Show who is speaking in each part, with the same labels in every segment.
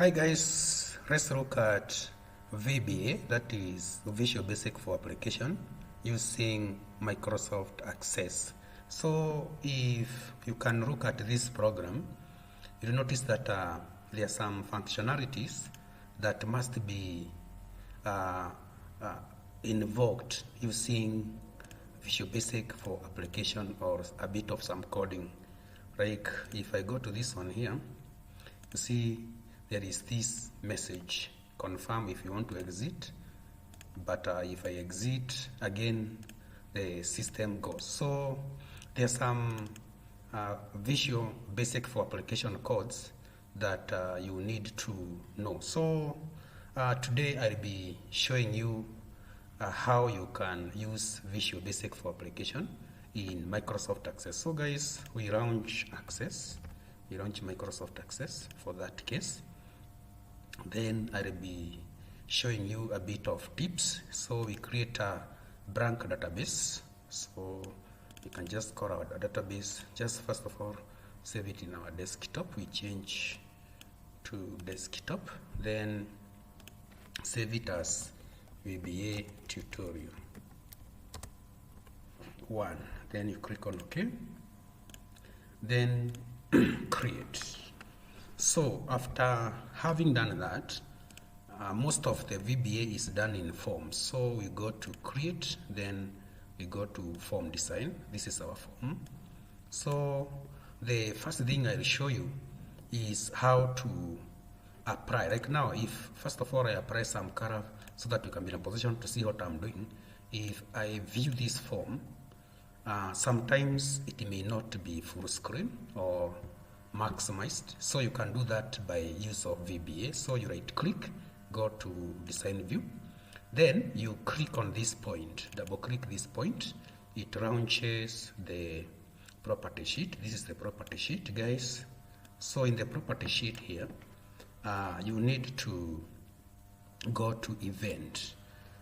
Speaker 1: Hi guys, let's look at VBA, that is Visual Basic for Application, using Microsoft Access. So if you can look at this program, you'll notice that there are some functionalities that must be invoked using Visual Basic for Application or a bit of some coding. Like if I go to this one here, you see there is this message, confirm if you want to exit, but if I exit again, the system goes. So there's some Visual Basic for Application codes that you need to know. So today I'll be showing you how you can use Visual Basic for Application in Microsoft Access. So guys, we launch Access. We launch Microsoft Access for that case. Then I'll be showing you a bit of tips. So we create a blank database. So you can just call our database. Just first of all, save it in our desktop. We change to desktop. Then save it as VBA tutorial 1. Then you click on OK. Then create. So after having done that, most of the VBA is done in forms. So we go to create, then we go to form design. This is our form. So the first thing I'll show you is how to apply. Like now, if first of all I apply some color so that you can be in a position to see what I'm doing. If I view this form, sometimes it may not be full screen or maximized, so you can do that by use of VBA. So you right click, go to design view, then you click on this point, double click this point, it launches the property sheet. This is the property sheet, guys. So in the property sheet here, you need to go to event.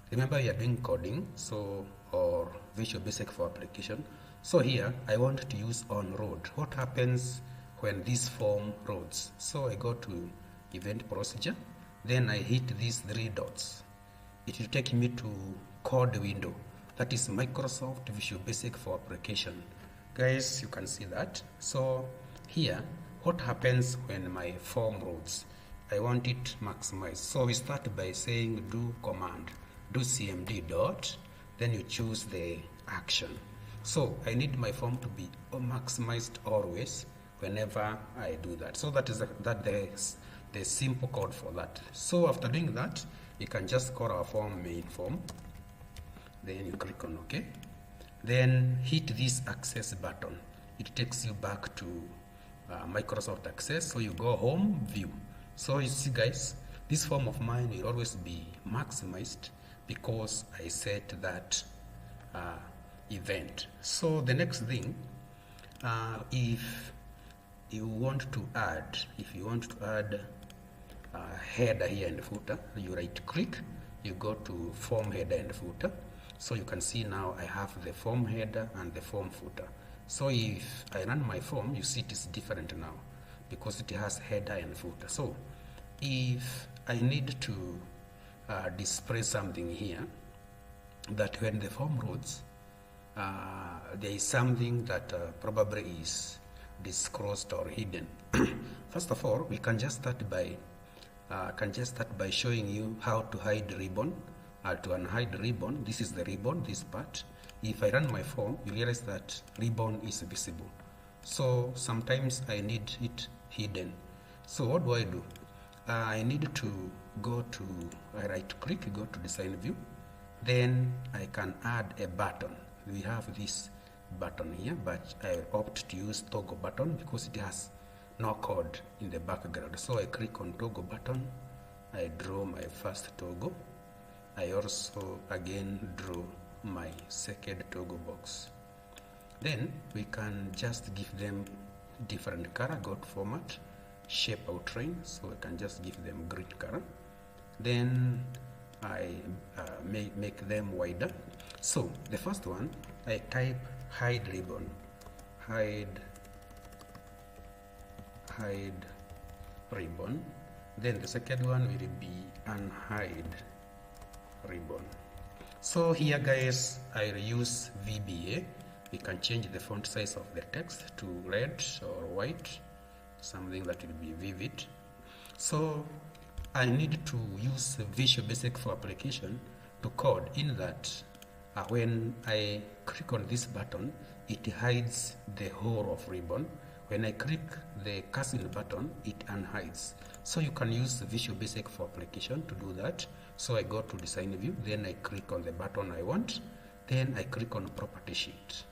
Speaker 1: Remember, you are doing coding, so or Visual Basic for Application. So here I want to use on road. What happens when this form loads? So I go to event procedure, then I hit these 3 dots. It will take me to code window, that is Microsoft Visual Basic for Application. Guys, you can see that. So here, what happens when my form loads? I want it maximized. So we start by saying do command, DoCmd dot, then you choose the action. So I need my form to be maximized always whenever I do that. So that is the simple code for that. So after doing that, you can just call our form main form. Then you click on OK. Then hit this access button. It takes you back to Microsoft Access. So you go home, view. So you see, guys, this form of mine will always be maximized because I set that event. So the next thing, if you want to add header here and footer, you right click, you go to form header and footer. So you can see now I have the form header and the form footer. So if I run my form, you see it is different now because it has header and footer. So if I need to display something here, that when the form loads, there is something that probably is disclosed or hidden. First of all, we can just start by showing you how to hide ribbon. To unhide ribbon, this is the ribbon, this part. If I run my form, you realize that ribbon is visible. So sometimes I need it hidden. So what do? I need to go to, I right click, go to design view. Then I can add a button. We have this button here, but I opt to use toggle button because it has no code in the background. So I click on toggle button, I draw my first toggle. I also again draw my second toggle box. Then we can just give them different color, go to format, shape outline, so I can just give them green color. Then I make them wider. So the first one, I type hide ribbon, hide ribbon. Then the second one will be unhide ribbon. So here guys, I'll use VBA. We can change the font size of the text to red or white, something that will be vivid. So I need to use Visual Basic for application to code in that when I click on this button, it hides the whole of ribbon. When I click the cursor button, it unhides. So you can use Visual Basic for application to do that. So I go to design view, then I click on the button I want, then I click on property sheet.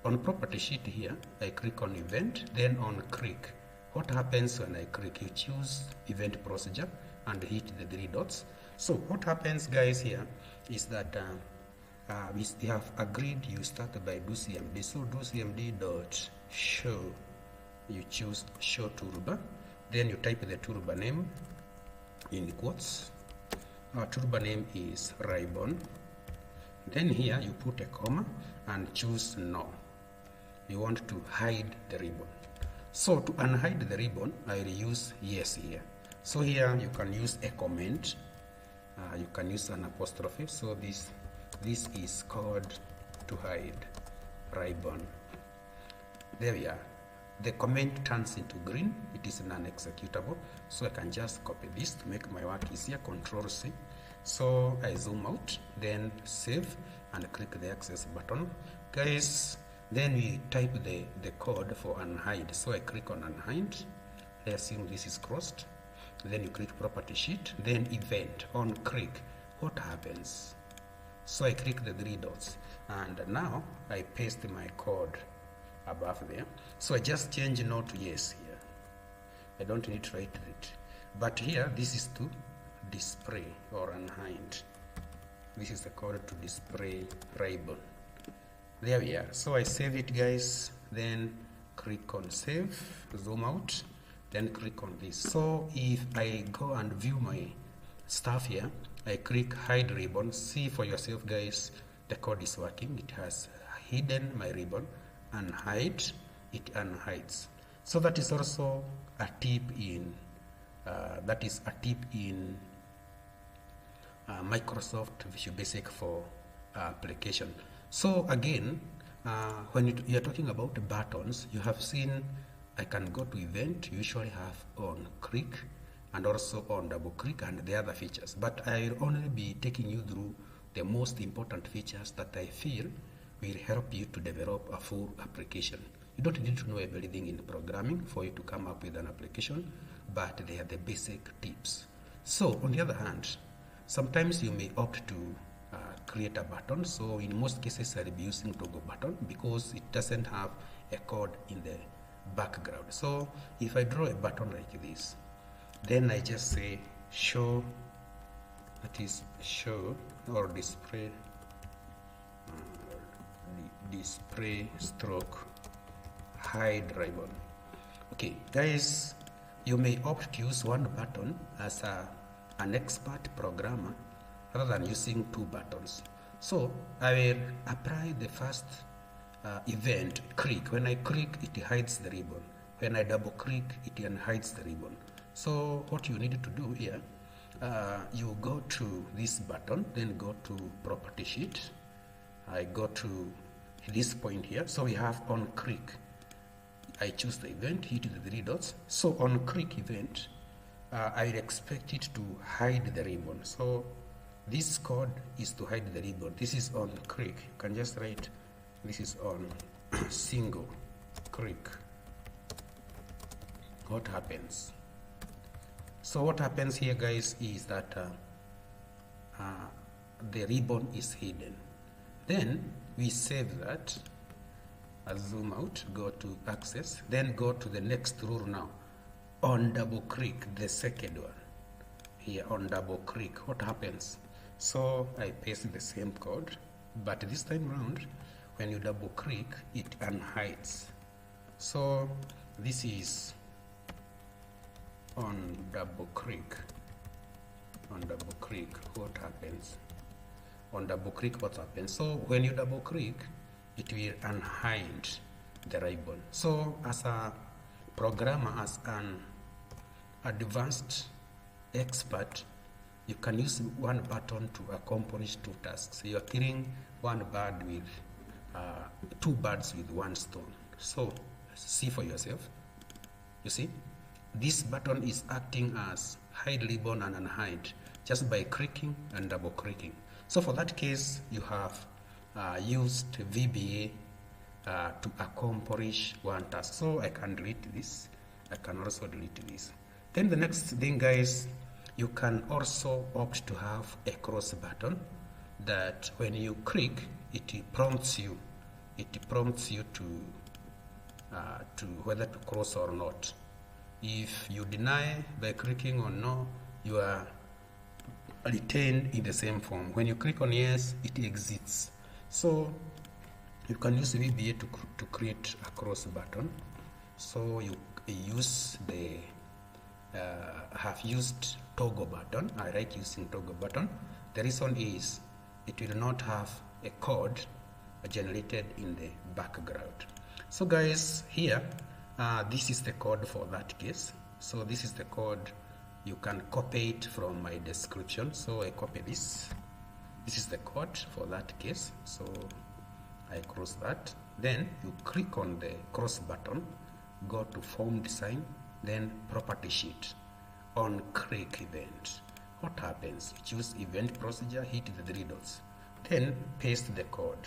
Speaker 1: On property sheet here, I click on event, then on click. What happens when I click? You choose event procedure and hit the three dots. So what happens guys here is that we have agreed you start by DoCmd. So DoCmd.Show, you choose show toolbar, then you type the toolbar name in quotes. Our toolbar name is ribbon. Then here you put a comma and choose no. You want to hide the ribbon. So to unhide the ribbon, I will use yes here. So here you can use a comment, you can use an apostrophe. So this is called to hide ribbon. There we are. The comment turns into green. It is non-executable. So I can just copy this to make my work easier. Control C. So I zoom out, then save and click the access button. Guys, then we type the code for unhide. So I click on unhide. I assume this is crossed. Then you click property sheet, then event. On click, what happens? So I click the three dots, and now I paste my code above there. So I just change no to yes here. I don't need to write it. But here, this is to display or unhide. This is the code to display ribbon. There we are. So I save it guys, then click on save, zoom out, then click on this. So if I go and view my stuff here, I click hide ribbon. See for yourself guys, the code is working. It has hidden my ribbon, and hide, it unhides. So that is also a tip in Microsoft Visual Basic for application. So again, when you're talking about buttons, you have seen I can go to event, usually have on click and also on double click and the other features. But I'll only be taking you through the most important features that I feel will help you to develop a full application. You don't need to know everything in programming for you to come up with an application, but they are the basic tips. So on the other hand, sometimes you may opt to create a button. So in most cases I'll be using toggle button because it doesn't have a code in the background. So if I draw a button like this, then I just say show, that is show or display stroke hide ribbon. Okay guys, you may opt to use one button as an expert programmer rather than using two buttons. So I will apply the first event, click. When I click, it hides the ribbon. When I double click, it unhides the ribbon. So what you need to do here, you go to this button, then go to property sheet. I go to this point here. So we have on click. I choose the event, hit the three dots. So on click event, I expect it to hide the ribbon. So this code is to hide the ribbon. This is on click. You can just write this is on single click. What happens? So what happens here guys is that the ribbon is hidden. Then we save that, zoom out, go to access, then go to the next rule now. On double click, the second one here, on double click, what happens? So I paste the same code, but this time round when you double click, it unhides. So this is on double click. On double click, what happens? On double click, what happens? So when you double click, it will unhide the ribbon. So as a programmer, as an advanced expert, you can use one button to accomplish two tasks. So you're killing one bird with two birds with one stone. So see for yourself. You see, this button is acting as hide ribbon and unhide just by clicking and double clicking. So for that case, you have used VBA to accomplish one task. So I can delete this. I can also delete this. Then the next thing, guys, you can also opt to have a cross button that when you click, it prompts you to whether to cross or not. If you deny by clicking on no, you are retained in the same form. When you click on yes, it exits. So you can use VBA to create a cross button. So you use the have used toggle button. I like using toggle button. The reason is it will not have a code generated in the background. So guys, here this is the code for that case. So this is the code. You can copy it from my description. So I copy this. This is the code for that case. So I cross that. Then you click on the cross button, go to form design, then property sheet. On click event, what happens? You choose event procedure, hit the three dots, then paste the code.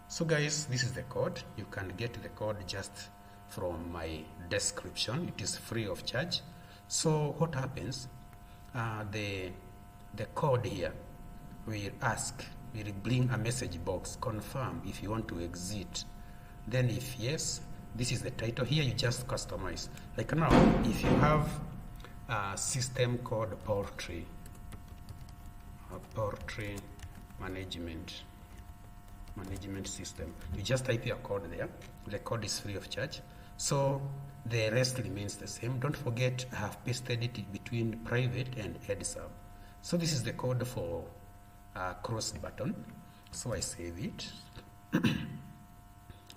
Speaker 1: So guys, this is the code. You can get the code just from my description. It is free of charge. So what happens? The code here will bring a message box, confirm if you want to exit. Then if yes, this is the title. Here you just customize. Like now, if you have a system called poultry management system, you just type your code there. The code is free of charge. So the rest remains the same. Don't forget, I have pasted it between private and head sub. So this is the code for cross button. So I save it.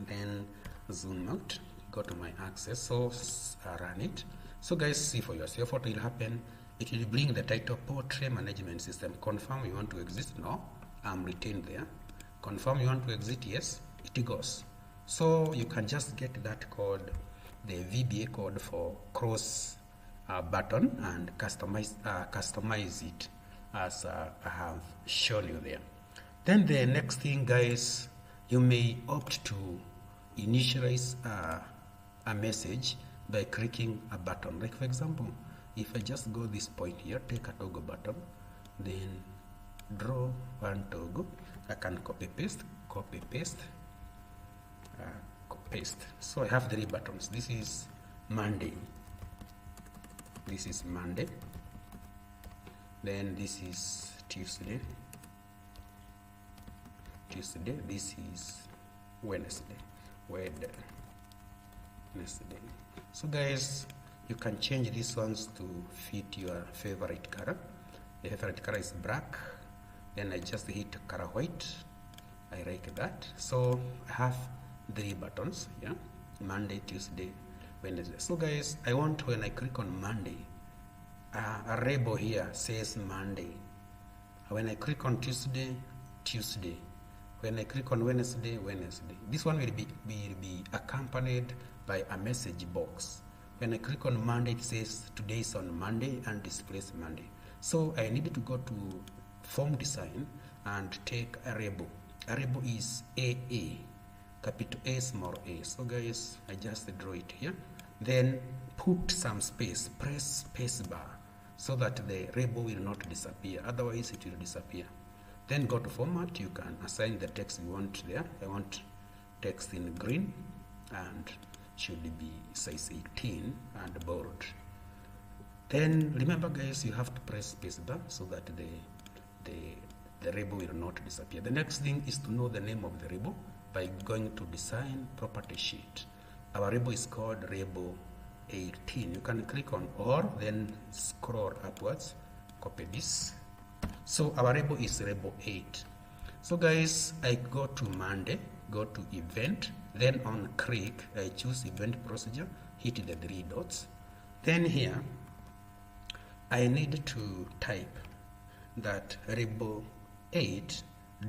Speaker 1: Then zoom out, go to my access, so run it. So guys, see for yourself what will happen. It will bring the title poultry management system. Confirm you want to exit. No, I'm retained there. Confirm you want to exit. Yes, it goes. So you can just get that code, the VBA code for cross button, and customize it as I have shown you there. Then the next thing, guys, you may opt to initialize a message by clicking a button. Like for example, if I just go this point here, take a toggle button, then draw one toggle, I can copy paste. So I have three buttons. This is Monday. Then this is Tuesday. This is Wednesday. So guys, you can change these ones to fit your favorite color. The favorite color is black. Then I just hit color white. I like that. So I have three buttons, yeah, Monday, Tuesday, Wednesday. So guys, I want, when I click on Monday, a label here says Monday. When I click on Tuesday. When I click on Wednesday. This one will be accompanied by a message box. When I click on Monday, it says today is on Monday and displays Monday. So I needed to go to form design and take a label. A label is AA, capital A, small a. So guys, I just draw it here. Then put some space, press space bar so that the label will not disappear. Otherwise, it will disappear. Then go to format. You can assign the text you want there. I want text in green and should be size 18 and bold. Then remember, guys, you have to press space bar so that the label will not disappear. The next thing is to know the name of the label by going to design property sheet. Our label is called label 18. You can click on or, then scroll upwards, copy this. So our label is label 8. So guys, I go to Monday, go to event, then on click, I choose event procedure, hit the three dots. Then here, I need to type that rebel 8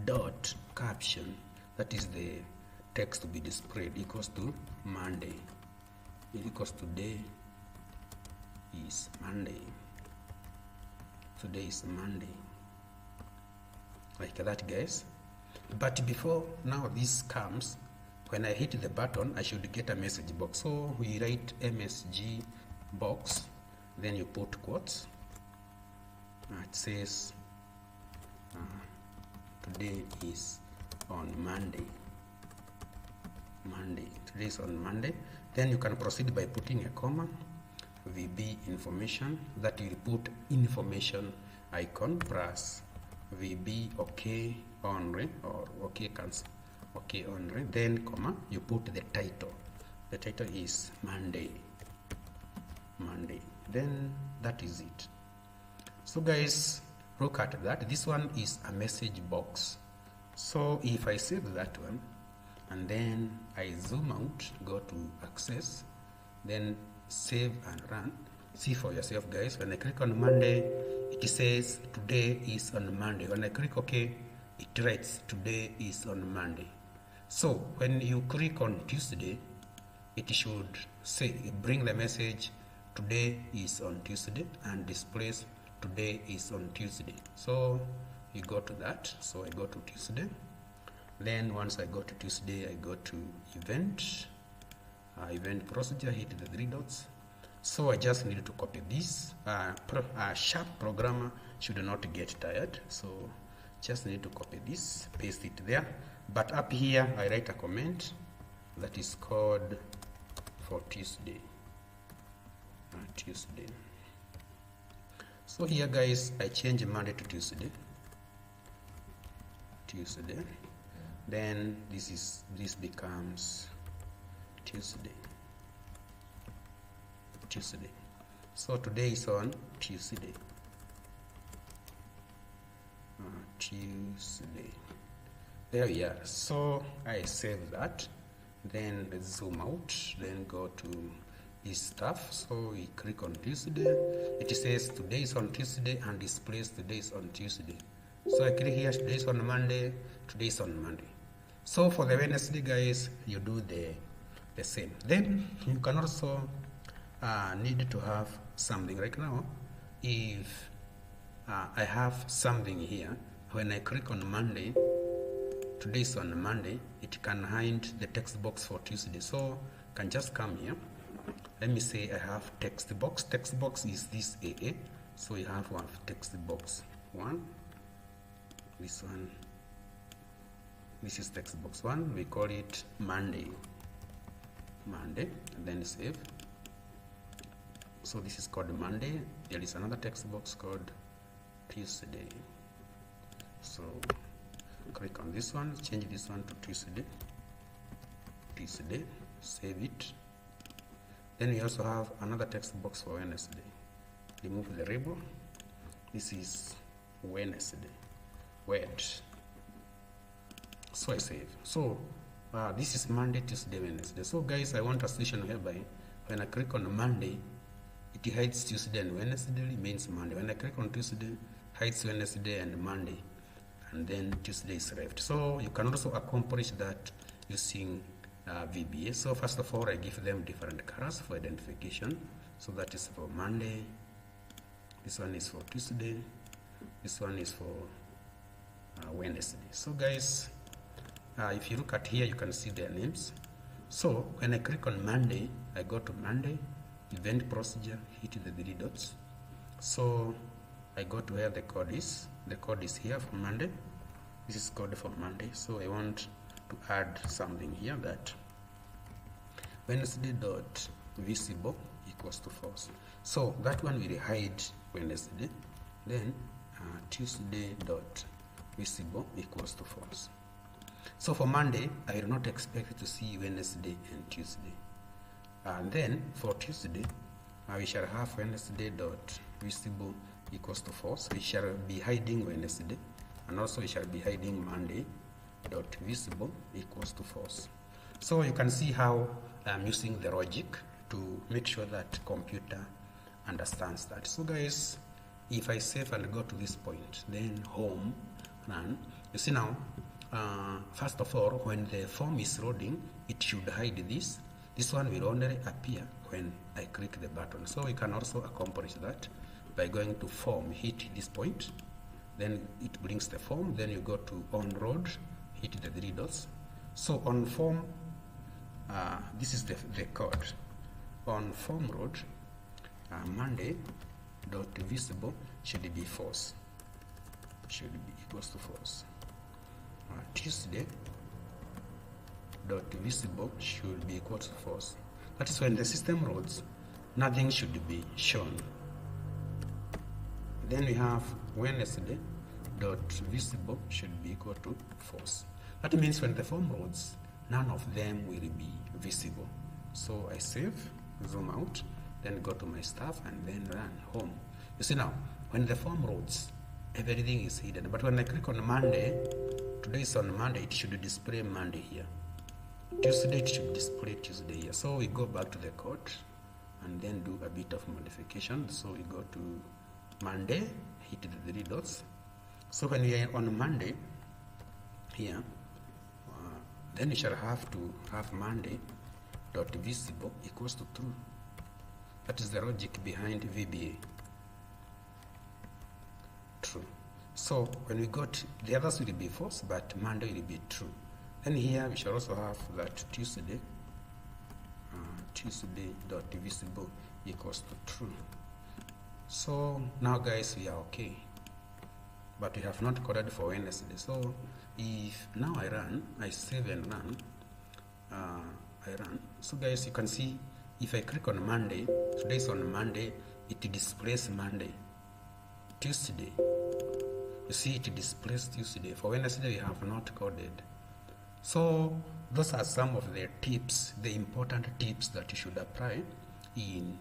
Speaker 1: dot caption, that is the text to be displayed, equals to Monday. It equals today is Monday. Today is Monday. Like that, guys. But before now this comes, when I hit the button, I should get a message box. So we write MsgBox, then you put quotes. It says today is on Monday. Today is on Monday. Then you can proceed by putting a comma, VB information, that you put information icon plus VB okay only or okay cancel, okay only, then comma, you put the title. The title is Monday. Then that is it. So guys, look at that. This one is a message box. So if I save that one and then I zoom out, go to access, then save and run, see for yourself, guys. When I click on Monday, it says today is on Monday. When I click OK, it writes today is on Monday. So when you click on Tuesday, it should say, bring the message today is on Tuesday and displays today is on Tuesday. So you go to that. So I go to Tuesday. Then once I go to Tuesday, I go to event procedure, hit the 3 dots. So I just need to copy this. A sharp programmer should not get tired. So just need to copy this, paste it there. But up here, I write a comment that is called for Tuesday. So here, guys, I change Monday to Tuesday. Then this becomes Tuesday. So today is on Tuesday. There we are. So I save that, then let's zoom out, then go to this stuff. So we click on Tuesday. It says today is on Tuesday and displays today is on Tuesday. So I click here, today is on Monday, today is on Monday. So for the Wednesday, guys, you do the same. Then you can also need to have something. Right now, if I have something here, when I click on Monday, today is on Monday, it can hide the text box for Tuesday. So I can just come here. Let me say I have text box. Text box is this AA. So we have one text box 1. This one. This is text box 1. We call it Monday. And then save. So this is called Monday. There is another text box called Tuesday. So click on this one, change this one to Tuesday, save it. Then we also have another text box for Wednesday. Remove the label. This is Wednesday. So I save. So this is Monday, Tuesday, Wednesday. So guys, I want a solution whereby when I click on Monday, it hides Tuesday and Wednesday, means Monday. When I click on Tuesday, hides Wednesday and Monday, and then Tuesday is left. So you can also accomplish that using VBA. So first of all, I give them different colors for identification. So that is for Monday. This one is for Tuesday. This one is for Wednesday. So guys, if you look at here, you can see their names. So when I click on Monday, I go to Monday, event procedure, hit the 3 dots. So I go to where the code is. The code is here for Monday. This is code for Monday. So I want to add something here that Wednesday.visible equals to false. So that one will hide Wednesday. Then Tuesday.visible equals to false. So for Monday, I will not expect to see Wednesday and Tuesday. And then for Tuesday, we shall have Wednesday.visible equals to false. We shall be hiding Wednesday, and also we shall be hiding Monday.visible equals to false. So you can see how I'm using the logic to make sure that computer understands that. So guys, if I save and go to this point, then home, run, you see now, first of all, when the form is loading, it should hide this. This one will only appear when I click the button. So we can also accomplish that by going to form, hit this point, then it brings the form, then you go to on road, hit the 3 dots. So on form, this is the code. On form road, Monday dot visible should be false, should be equals to false. Tuesday dot visible should be equal to false. That is when the system loads, nothing should be shown. Then we have Wednesday dot visible should be equal to false. That means when the form loads, none of them will be visible. So I save, zoom out, then go to my stuff and then run home. You see now, when the form loads, everything is hidden. But when I click on Monday, today is on Monday, it should display Monday here. Tuesday, it should display Tuesday here. So we go back to the code and then do a bit of modification. So we go to Monday, hit the 3 dots. So when we are on Monday here, then we shall have to have Monday dot visible equals to true. That is the logic behind VBA. True. So when we got, the others will be false, but Monday will be true. Then here we shall also have that Tuesday dot visible equals to true. So now guys, we are okay, but we have not coded for Wednesday. So if now I run, I save and run, I run. So guys, you can see if I click on Monday, today is on Monday, it displays Monday. Tuesday, you see it displays Tuesday. For Wednesday, we have not coded. So those are some of the tips, the important tips that you should apply in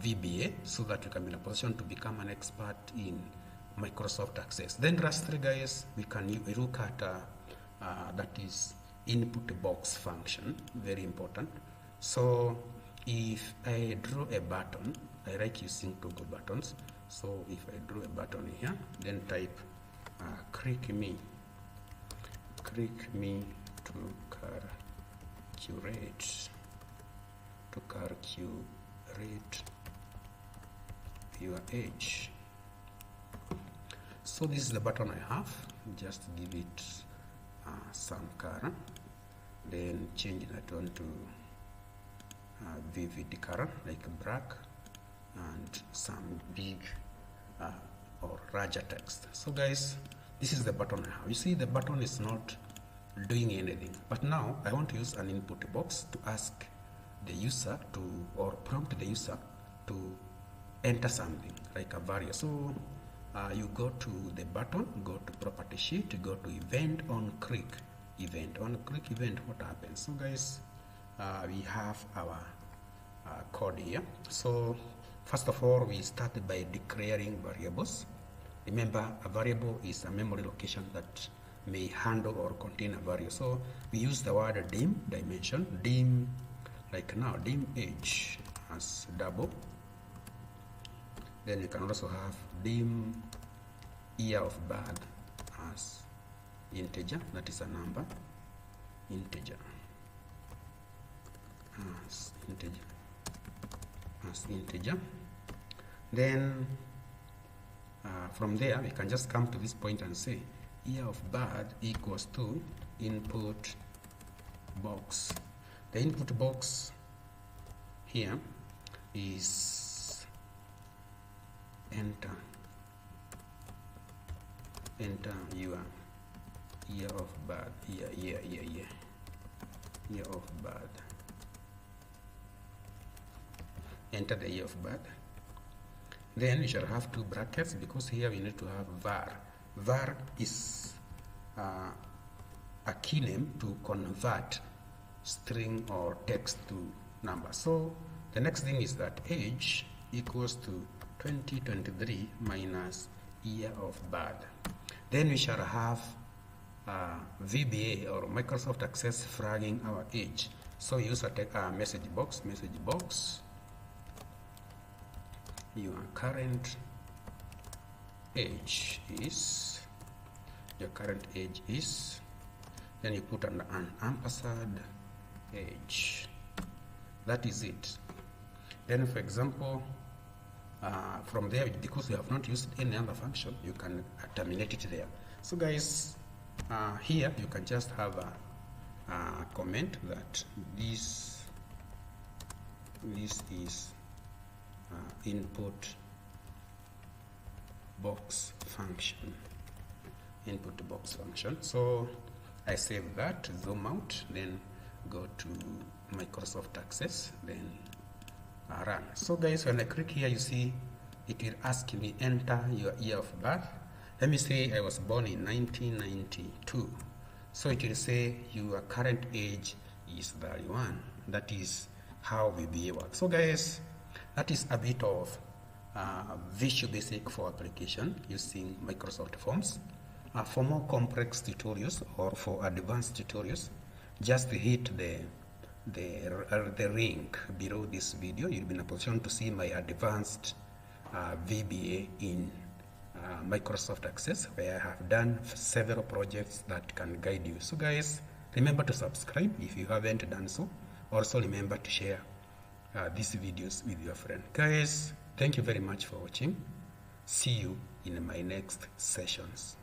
Speaker 1: VBA so that you can be in a position to become an expert in Microsoft Access. Then lastly guys, we can look at that is input box function, very important. So if I draw a button, I like using toggle buttons. So if I draw a button here, then type click me to calculate your age. So this is the button I have. Just give it some color, then change that one to vivid color like black and some big or larger text. So guys, this is the button I have. You see the button is not doing anything, but now I want to use an input box to ask the user to, or prompt the user to enter something like a value. So you go to the button, go to property sheet, go to event on click event. What happens? So guys, we have our code here. So first of all, we started by declaring variables. Remember, a variable is a memory location that may handle or contain a value. So we use the word dim dimension, dim, like now dim age as double. Then you can also have dim year of birth as integer, that is a number, integer as integer. Then from there we can just come to this point and say year of birth equals to input box. The input box here is enter your year of birth, year of birth. Enter the year of birth. Then we shall have two brackets because here we need to have var. Var is a key name to convert string or text to number. So the next thing is that age equals to 2023 minus year of birth. Then we shall have VBA or Microsoft Access flagging our age. So use a message box, your current age is, your current age is, then you put an ampersand age. That is it. Then for example, from there, because you have not used any other function, you can terminate it there. So guys, here you can just have a comment that this is input box function. Input box function. So I save that, zoom out, then go to Microsoft Access, then run. So guys, when I click here, you see it will ask me enter your year of birth. Let me say I was born in 1992. So it will say your current age is 31. That is how VBA works. So guys, that is a bit of Visual Basic for application using Microsoft Forms. For more complex tutorials or for advanced tutorials, just hit the link below this video. You'll be in a position to see my advanced VBA in Microsoft Access, where I have done several projects that can guide you. So guys, remember to subscribe if you haven't done so. Also remember to share these videos with your friend. Guys, thank you very much for watching. See you in my next sessions.